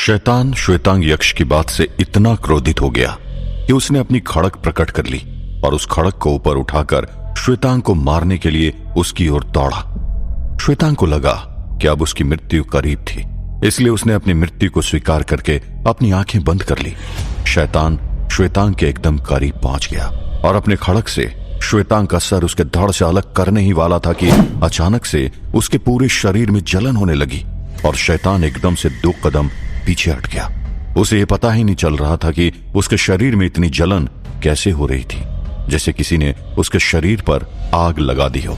शैतान श्वेतांग यक्ष की बात से इतना क्रोधित हो गया कि उसने अपनी खड़क प्रकट कर ली और उस खड़क को ऊपर उठाकर श्वेतांग को मारने के लिए उसकी ओर दौड़ा। श्वेतांग को लगा कि अब उसकी मृत्यु करीब थी, इसलिए उसने अपनी मृत्यु को स्वीकार करके अपनी आंखें बंद कर ली। शैतान श्वेतांग के एकदम करीब पहुंच गया और अपने खड़क से श्वेतांग का सर उसके धड़ से अलग करने ही वाला था कि अचानक से उसके पूरे शरीर में जलन होने लगी और शैतान एकदम से 2 कदम पीछे हट गया। उसे यह पता ही नहीं चल रहा था कि उसके शरीर में इतनी जलन कैसे हो रही थी, जैसे किसी ने उसके शरीर पर आग लगा दी हो।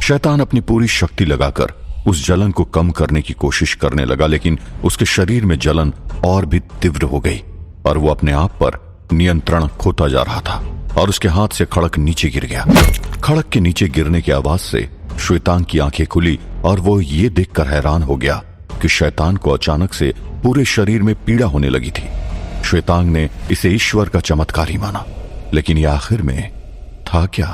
शैतान अपनी पूरी शक्ति लगाकर उस जलन को कम करने की कोशिश करने लगा, लेकिन उसके शरीर में जलन और भी तीव्र हो गई और वो अपने आप पर नियंत्रण खोता जा रहा था और उसके हाथ से खड़क नीचे गिर गया। खड़क के नीचे गिरने की आवाज से श्वेतांग की आंखें खुली और वो ये देखकर हैरान हो गया कि शैतान को अचानक से पूरे शरीर में पीड़ा होने लगी थी। श्वेतांग ने इसे ईश्वर का चमत्कार ही माना, लेकिन ये आखिर में था क्या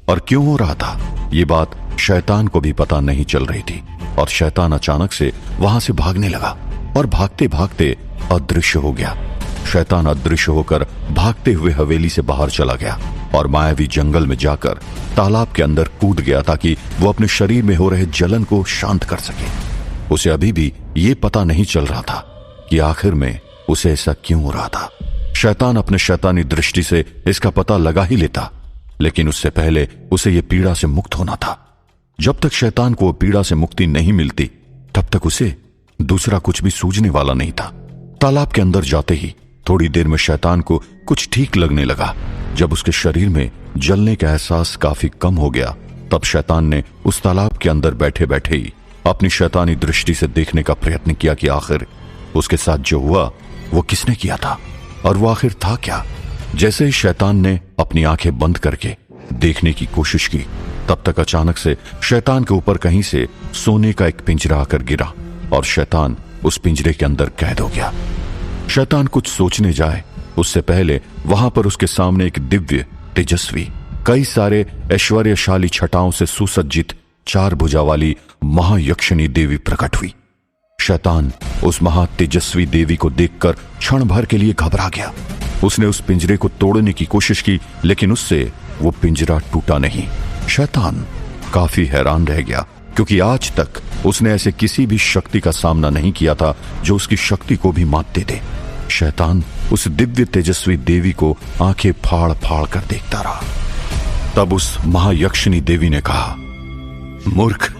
और क्यों हो रहा था, ये बात शैतान को भी पता नहीं चल रही थी। और शैतान अचानक से वहां से भागने लगा और भागते भागते अदृश्य हो गया। शैतान अदृश्य होकर भागते हुए हवेली से बाहर चला गया और मायावी जंगल में जाकर तालाब के अंदर कूद गया ताकि वो अपने शरीर में हो रहे जलन को शांत कर सके। उसे अभी भी ये पता नहीं चल रहा था कि आखिर में उसे ऐसा क्यों हो रहा था। शैतान अपने शैतानी दृष्टि से इसका पता लगा ही लेता, लेकिन उससे पहले उसे ये पीड़ा से मुक्त होना था। जब तक शैतान को पीड़ा से मुक्ति नहीं मिलती, तब तक उसे दूसरा कुछ भी सूझने वाला नहीं था। तालाब के अंदर जाते ही थोड़ी देर में शैतान को कुछ ठीक लगने लगा। जब उसके शरीर में जलने का एहसास काफी कम हो गया, तब शैतान ने उस तालाब के अंदर बैठे बैठे ही अपनी शैतानी दृष्टि से देखने का प्रयत्न किया कि आखिर उसके साथ जो हुआ वो किसने किया था और वो आखिर था क्या। जैसे ही शैतान ने अपनी आंखें बंद करके देखने की कोशिश की, तब तक अचानक से शैतान के ऊपर कहीं से सोने का एक पिंजरा आकर गिरा और शैतान उस पिंजरे के अंदर कैद हो गया। शैतान कुछ सोचने जाए उससे पहले वहां पर उसके सामने एक दिव्य, तेजस्वी, कई सारे ऐश्वर्यशाली छटाओं से सुसज्जित 4 भुजा वाली महायक्षिणी देवी प्रकट हुई। शैतान उस महातेजस्वी देवी को देखकर क्षण भर के लिए घबरा गया। उसने उस पिंजरे को तोड़ने की कोशिश की, लेकिन उससे वो पिंजरा टूटा नहीं। शैतान काफी हैरान रह गया, क्योंकि आज तक उसने ऐसे किसी भी शक्ति का सामना नहीं किया था जो उसकी शक्ति को भी मात दे दे। शैतान उस दिव्य तेजस्वी देवी को आंखें फाड़ फाड़ कर देखता रहा। तब उस महायक्षिणी देवी ने कहा, मूर्ख,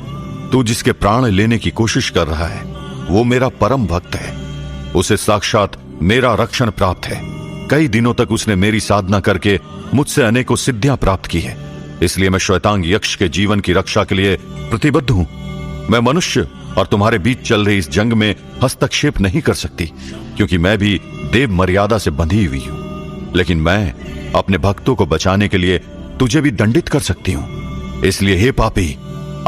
तू जिसके प्राण लेने की कोशिश कर रहा है वो मेरा परम भक्त है। उसे साक्षात मेरा रक्षण प्राप्त है। कई दिनों तक उसने मेरी साधना करके मुझसे अनेकों सिद्धियां प्राप्त की है, इसलिए मैं श्वेतांग यक्ष के जीवन की रक्षा के लिए प्रतिबद्ध हूं। मैं मनुष्य और तुम्हारे बीच चल रही इस जंग में हस्तक्षेप नहीं कर सकती, क्योंकि मैं भी देव मर्यादा से बंधी हुई हूं, लेकिन मैं अपने भक्तों को बचाने के लिए तुझे भी दंडित कर सकती हूं। इसलिए हे पापी,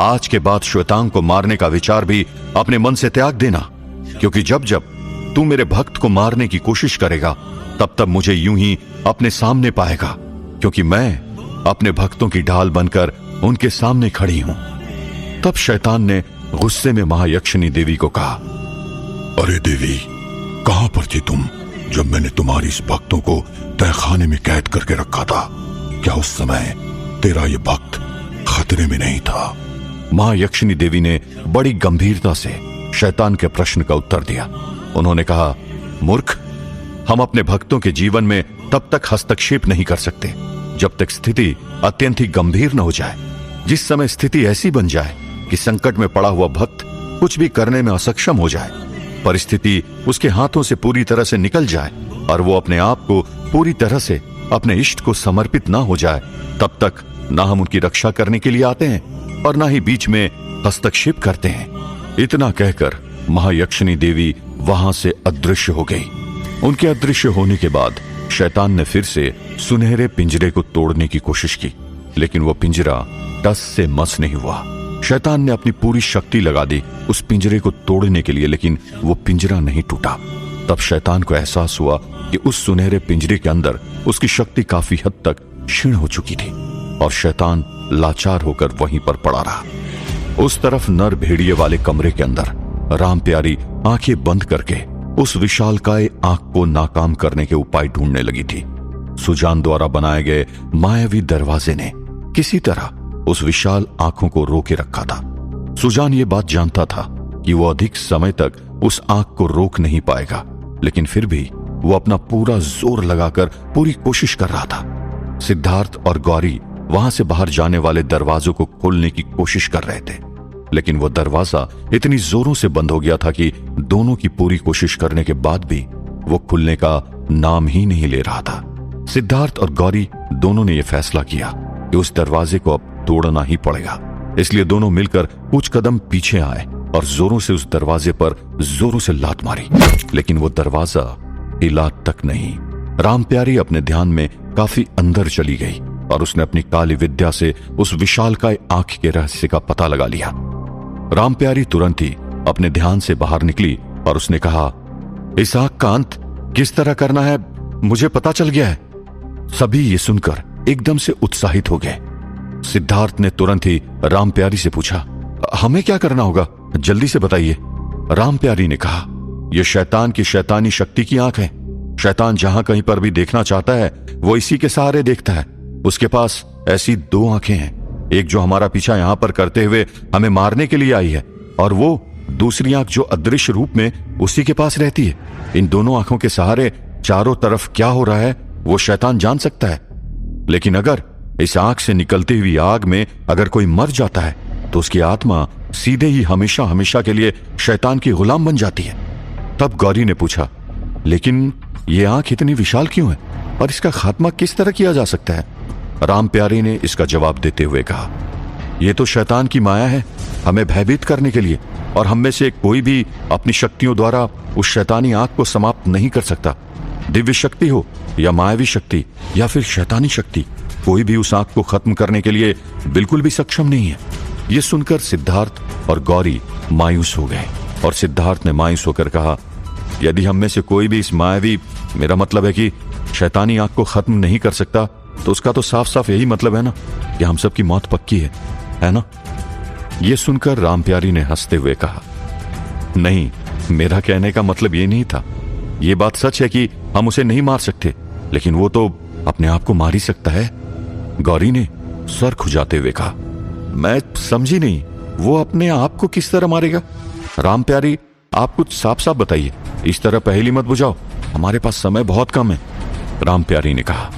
आज के बाद श्वेतांग को मारने का विचार भी अपने मन से त्याग देना, क्योंकि जब जब तू मेरे भक्त को मारने की कोशिश करेगा, तब तब मुझे यूं ही अपने सामने पाएगा, क्योंकि मैं अपने भक्तों की ढाल बनकर उनके सामने खड़ी हूं। तब शैतान ने गुस्से में महायक्षिणी देवी को कहा, अरे देवी, कहां पर थी तुम जब मैंने तुम्हारी इस भक्तों को तहखाने में कैद करके रखा था? क्या उस समय तेरा ये भक्त खतरे में नहीं था? महायक्षिणी देवी ने बड़ी गंभीरता से शैतान के प्रश्न का उत्तर दिया। उन्होंने कहा, मूर्ख, हम अपने भक्तों के जीवन में तब तक हस्तक्षेप नहीं कर सकते जब तक स्थिति अत्यंत ही गंभीर न हो जाए। जिस समय स्थिति ऐसी बन जाए कि संकट में पड़ा हुआ भक्त कुछ भी करने में असक्षम हो जाए, परिस्थिति उसके हाथों से पूरी तरह से निकल जाए और वो अपने आप को पूरी तरह से अपने इष्ट को समर्पित ना हो जाए, तब तक ना हम उनकी रक्षा करने के लिए आते हैं और ना ही बीच में हस्तक्षेप करते हैं। इतना कहकर महायक्षिणी देवी वहां से अदृश्य हो गई। उनके अदृश्य होने के बाद शैतान ने फिर से सुनहरे पिंजरे को तोड़ने की कोशिश की, लेकिन वो पिंजरा टस से मस नहीं हुआ। शैतान ने अपनी पूरी शक्ति लगा दी उस पिंजरे को तोड़ने के लिए, लेकिन वो पिंजरा नहीं टूटा। तब शैतान को एहसास हुआ कि उस सुनहरे पिंजरे के अंदर उसकी शक्ति काफी हद तक क्षीण हो चुकी थी और शैतान लाचार होकर वहीं पर पड़ा रहा। उस तरफ नर भेड़िए वाले कमरे के अंदर राम प्यारी आंखें बंद करके उस विशालकाय आंख को नाकाम करने के उपाय ढूंढने लगी थी। सुजान द्वारा बनाए गए मायावी दरवाजे ने किसी तरह उस विशाल आंखों को रोके रखा था। सुजान ये बात जानता था कि वो अधिक समय तक उस आंख को रोक नहीं पाएगा, लेकिन फिर भी वो अपना पूरा जोर लगाकर पूरी कोशिश कर रहा था। सिद्धार्थ और गौरी वहां से बाहर जाने वाले दरवाजों को खोलने की कोशिश कर रहे थे, लेकिन वो दरवाजा इतनी जोरों से बंद हो गया था कि दोनों की पूरी कोशिश करने के बाद भी वो खुलने का नाम ही नहीं ले रहा था। सिद्धार्थ और गौरी दोनों ने यह फैसला किया कि उस दरवाजे को अब तोड़ना ही पड़ेगा, इसलिए दोनों मिलकर कुछ कदम पीछे आए और जोरों से उस दरवाजे पर जोरों से लात मारी, लेकिन वो दरवाजा हिला तक नहीं। रामप्यारी अपने ध्यान में काफी अंदर चली गई और उसने अपनी काली विद्या से उस विशालकाय आंख के रहस्य का पता लगा लिया। रामप्यारी तुरंत ही अपने ध्यान से बाहर निकली और उसने कहा, इस आंख का अंत किस तरह करना है मुझे पता चल गया है। सभी ये सुनकर एकदम से उत्साहित हो गए। सिद्धार्थ ने तुरंत ही रामप्यारी से पूछा, हमें क्या करना होगा, जल्दी से बताइए। रामप्यारी ने कहा, यह शैतान की शैतानी शक्ति की आंख है। शैतान जहां कहीं पर भी देखना चाहता है वो इसी के सहारे देखता है। उसके पास ऐसी दो आंखें हैं, एक जो हमारा पीछा यहां पर करते हुए हमें मारने के लिए आई है, और वो दूसरी आंख जो अदृश्य रूप में उसी के पास रहती है। इन दोनों आंखों के सहारे चारों तरफ क्या हो रहा है वो शैतान जान सकता है, लेकिन अगर इस आंख से निकलती हुई आग में अगर कोई मर जाता है तो उसकी आत्मा सीधे ही हमेशा हमेशा के लिए शैतान की गुलाम बन जाती है। तब गौरी ने पूछा, लेकिन ये आंख इतनी विशाल क्यों है और इसका खात्मा किस तरह किया जा सकता है? रामप्यारी ने इसका जवाब देते हुए कहा, यह तो शैतान की माया है, हमें भयभीत करने के लिए, और हम में से कोई भी अपनी शक्तियों द्वारा उस शैतानी आंख को समाप्त नहीं कर सकता। दिव्य शक्ति हो या मायावी शक्ति या फिर शैतानी शक्ति, कोई भी उस आंख को खत्म करने के लिए बिल्कुल भी सक्षम नहीं है। यह सुनकर सिद्धार्थ और गौरी मायूस हो गए और सिद्धार्थ ने मायूस होकर कहा, यदि हम में से कोई भी इस मायावी, मेरा मतलब है कि शैतानी आंख को खत्म नहीं कर सकता, तो उसका तो साफ साफ यही मतलब है ना कि हम सबकी मौत पक्की है ना? यह सुनकर रामप्यारी ने हंसते हुए कहा, नहीं, मेरा कहने का मतलब ये नहीं था। यह बात सच है कि हम उसे नहीं मार सकते, लेकिन वो तो अपने आप को मार ही सकता है। गौरी ने सर खुजाते हुए कहा, मैं समझी नहीं, वो अपने आप को किस तरह मारेगा? रामप्यारी, आप कुछ साफ साफ बताइए, इस तरह पहेली मत बुझाओ, हमारे पास समय बहुत कम है। रामप्यारी ने कहा,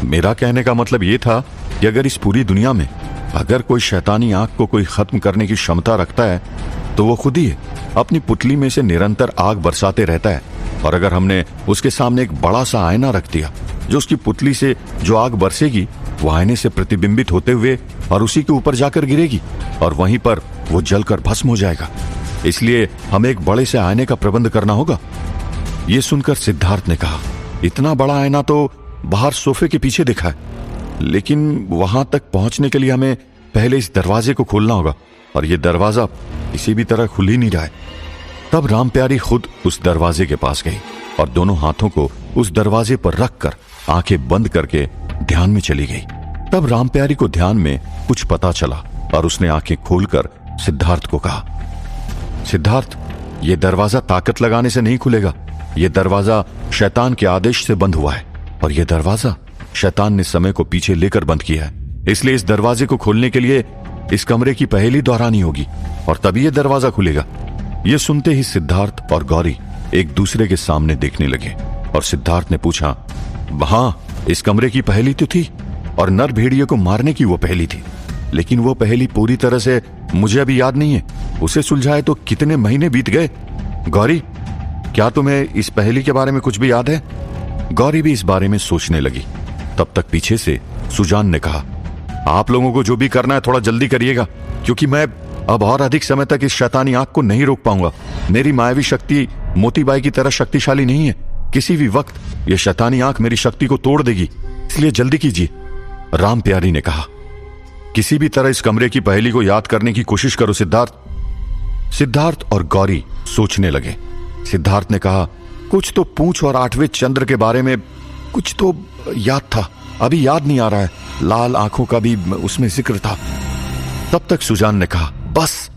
मेरा कहने का मतलब यह था कि अगर इस पूरी दुनिया में अगर कोई शैतानी आंख को कोई खत्म करने की क्षमता रखता है तो वो खुद ही है। अपनी पुतली में से निरंतर आग बरसाते रहता है, और अगर हमने उसके सामने एक बड़ा सा आईना रख दिया जो उसकी पुतली से जो आग बरसेगी वो आईने से प्रतिबिंबित होते हुए और उसी के ऊपर जाकर गिरेगी और वहीं पर वो जलकर भस्म हो जाएगा। इसलिए हमें एक बड़े से आईने का प्रबंध करना होगा। यह सुनकर सिद्धार्थ ने कहा, इतना बड़ा आईना तो बाहर सोफे के पीछे दिखा है, लेकिन वहां तक पहुंचने के लिए हमें पहले इस दरवाजे को खोलना होगा, और यह दरवाजा किसी भी तरह खुल ही नहीं रहा है। तब रामप्यारी खुद उस दरवाजे के पास गई और दोनों हाथों को उस दरवाजे पर रखकर आंखें बंद करके ध्यान में चली गई। तब रामप्यारी को ध्यान में कुछ पता चला और उसने आंखें खोलकर सिद्धार्थ को कहा, सिद्धार्थ, यह दरवाजा ताकत लगाने से नहीं खुलेगा। यह दरवाजा शैतान के आदेश से बंद हुआ है, और यह दरवाजा शैतान ने समय को पीछे लेकर बंद किया है। इसलिए इस दरवाजे को खोलने के लिए इस कमरे की पहेली दोहरानी होगी और तभी यह दरवाजा खुलेगा। यह सुनते ही सिद्धार्थ और गौरी एक दूसरे के सामने देखने लगे और सिद्धार्थ ने पूछा, हाँ, इस कमरे की पहेली तो थी और नर भेड़िए को मारने की वो पहेली थी, लेकिन वो पहेली पूरी तरह से मुझे अभी याद नहीं है। उसे सुलझाए तो कितने महीने बीत गए। गौरी, क्या तुम्हें इस पहेली के बारे में कुछ भी याद है? गौरी भी इस बारे में सोचने लगी। तब तक पीछे से सुजान ने कहा, आप लोगों को जो भी करना है थोड़ा जल्दी करिएगा, क्योंकि मैं अब और अधिक समय तक इस शैतानी आंख को नहीं रोक पाऊंगा। मेरी मायावी शक्ति मोतीबाई की तरह शक्तिशाली नहीं है। किसी भी वक्त यह शैतानी आंख मेरी शक्ति को तोड़ देगी, इसलिए जल्दी कीजिए। रामप्यारी ने कहा, किसी भी तरह इस कमरे की पहेली को याद करने की कोशिश करो सिद्धार्थ। सिद्धार्थ और गौरी सोचने लगे। सिद्धार्थ ने कहा, कुछ तो पूंछ और 8वें चंद्र के बारे में कुछ तो याद था, अभी याद नहीं आ रहा है। लाल आंखों का भी उसमें जिक्र था। तब तक सुजान ने कहा, बस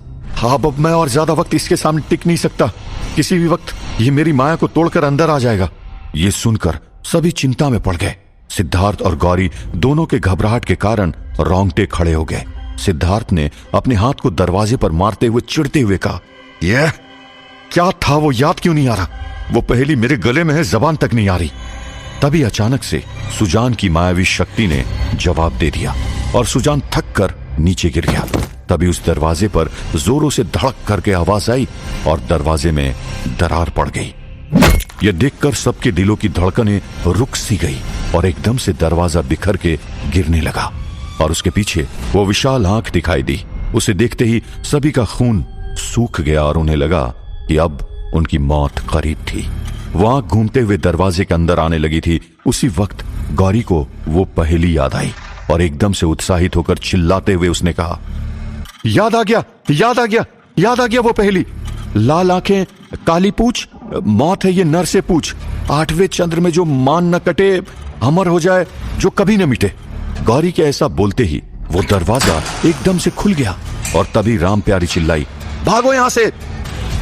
अब मैं और ज्यादा वक्त इसके सामने टिक नहीं सकता। किसी भी वक्त ये मेरी माया को तोड़कर अंदर आ जाएगा। ये सुनकर सभी चिंता में पड़ गए। सिद्धार्थ और गौरी दोनों के घबराहट के कारण रोंगटे खड़े हो गए। सिद्धार्थ ने अपने हाथ को दरवाजे पर मारते हुए चिढ़ते हुए कहा, यह क्या था? वो याद क्यों नहीं आ रहा? वो पहेली मेरे गले में है, जबान तक नहीं आ रही। तभी अचानक से सुजान की मायावी शक्ति ने जवाब दे दिया और सुजान थक कर नीचे गिर गया। तभी उस दरवाजे पर जोरों से धड़क करके आवाज आई और दरवाजे में दरार पड़ गई। यह देखकर सबके दिलों की धड़कनें रुक सी गई और एकदम से दरवाजा बिखर के गिरने लगा और उसके पीछे वो विशाल आंख दिखाई दी। उसे देखते ही सभी का खून सूख गया और उन्हें लगा कि अब उनकी मौत करीब थी। वो आंख घूमते हुए दरवाजे के अंदर आने लगी थी। उसी वक्त गौरी को वो पहेली याद आई और एकदम से उत्साहित होकर चिल्लाते हुए उसने कहा, याद आ गया, याद आ गया, याद आ गया वो पहेली। लाल आंखें, काली पूछ, मौत है ये नर से पूछ, 8वें चंद्र में जो मान न कटे, अमर हो जाए जो कभी न मिटे। गौरी के ऐसा बोलते ही वो दरवाजा एकदम से खुल गया और तभी राम प्यारी चिल्लाई, भागो यहां से।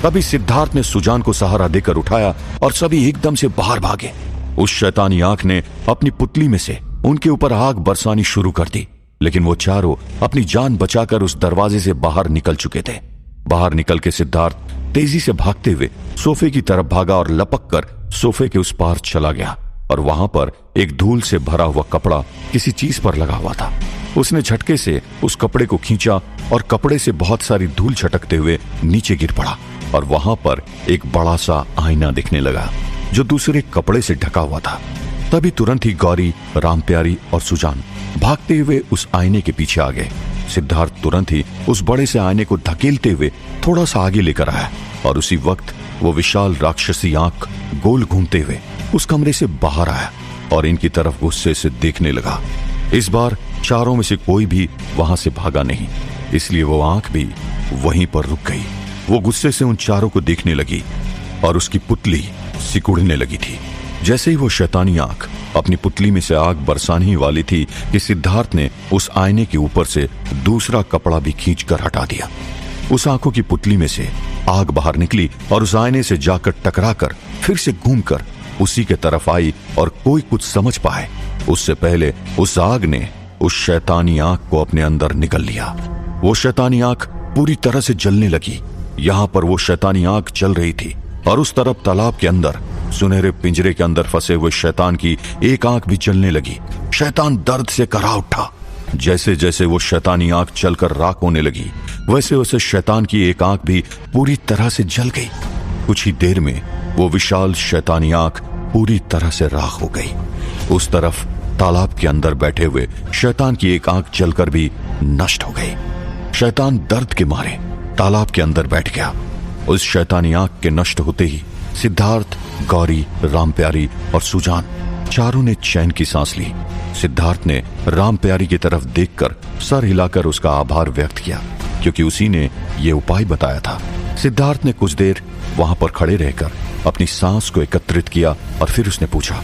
तभी सिद्धार्थ ने सुजान को सहारा देकर उठाया और सभी एकदम से बाहर भागे। उस शैतानी आंख ने अपनी पुतली में से उनके ऊपर आग बरसानी शुरू कर दी, लेकिन वो चारों अपनी जान बचाकर उस दरवाजे से बाहर निकल चुके थे। बाहर निकल के सिद्धार्थ तेजी से भागते हुए सोफे की तरफ भागा और लपक कर सोफे के उस पार चला गया और वहां पर एक धूल से भरा हुआ कपड़ा किसी चीज पर लगा हुआ था। उसने झटके से उस कपड़े को खींचा और कपड़े से बहुत सारी धूल छटकते हुए नीचे गिर पड़ा और वहां पर एक बड़ा सा आईना दिखने लगा जो दूसरे कपड़े से ढका हुआ था। तभी तुरंत ही गौरी, रामप्यारी और सुजान भागते हुए उस आईने के पीछे आ गए। सिद्धार्थ तुरंत ही उस बड़े से आईने को धकेलते हुए थोड़ा सा आगे लेकर आया और उसी वक्त वो विशाल राक्षसी आंख गोल घूमते हुए उस कमरे से बाहर आया और इनकी तरफ गुस्से से देखने लगा। इस बार चारों में से कोई भी वहां से भागा नहीं, इसलिए वो आंख भी वहीं पर रुक गई। वो गुस्से से उन चारों को देखने लगी और उसकी पुतली सिकुड़ने लगी थी। जैसे ही वो शैतानी आंख अपनी पुतली में से आग बरसाने ही वाली थी कि सिद्धार्थ ने उस आईने के ऊपर से दूसरा कपड़ा भी खींचकर हटा दिया। उस आंखों की पुतली में से आग बाहर निकली और उस आईने से जाकर टकराकर फिर से घूमकर उसी के तरफ आई और कोई कुछ समझ पाए उससे पहले उस आग ने उस शैतानी आंख को अपने अंदर निगल लिया। वो शैतानी आंख पूरी तरह से जलने लगी। यहां पर वो शैतानी आंख जल रही थी और उस तरफ तालाब के अंदर सुनहरे पिंजरे के अंदर फंसे हुए शैतान की एक आंख भी जलने लगी। शैतान दर्द से करा उठा। जैसे जैसे वो शैतानी आंख जलकर राख होने लगी, वैसे वैसे शैतान की एक आंख भी पूरी तरह से जल गई। कुछ ही देर में वो विशाल शैतानी आंख पूरी तरह से राख हो गई। उस तरफ तालाब के अंदर बैठे हुए शैतान की एक आंख जलकर भी नष्ट हो गई। शैतान दर्द के मारे तालाब के अंदर बैठ गया। उस शैतानी आंख के नष्ट होते ही सिद्धार्थ, गौरी, रामप्यारी और सुजान चारों ने चैन की सांस ली। सिद्धार्थ ने रामप्यारी की तरफ देखकर सर हिलाकर उसका आभार व्यक्त किया, क्योंकि उसी ने ये उपाय बताया था। सिद्धार्थ ने कुछ देर वहां पर खड़े रहकर अपनी सांस को एकत्रित किया और फिर उसने पूछा,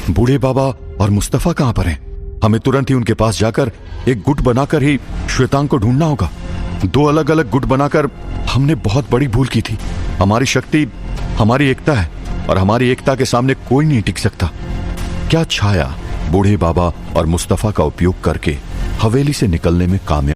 बूढ़े बाबा और मुस्तफा कहां पर हैं? हमें तुरंत ही उनके पास जाकर एक गुट बनाकर ही श्वेतांग को ढूंढना होगा। 2 अलग अलग गुट बनाकर हमने बहुत बड़ी भूल की थी। हमारी शक्ति हमारी एकता है और हमारी एकता के सामने कोई नहीं टिक सकता। क्या छाया बूढ़े बाबा और मुस्तफा का उपयोग करके हवेली से निकलने में कामयाब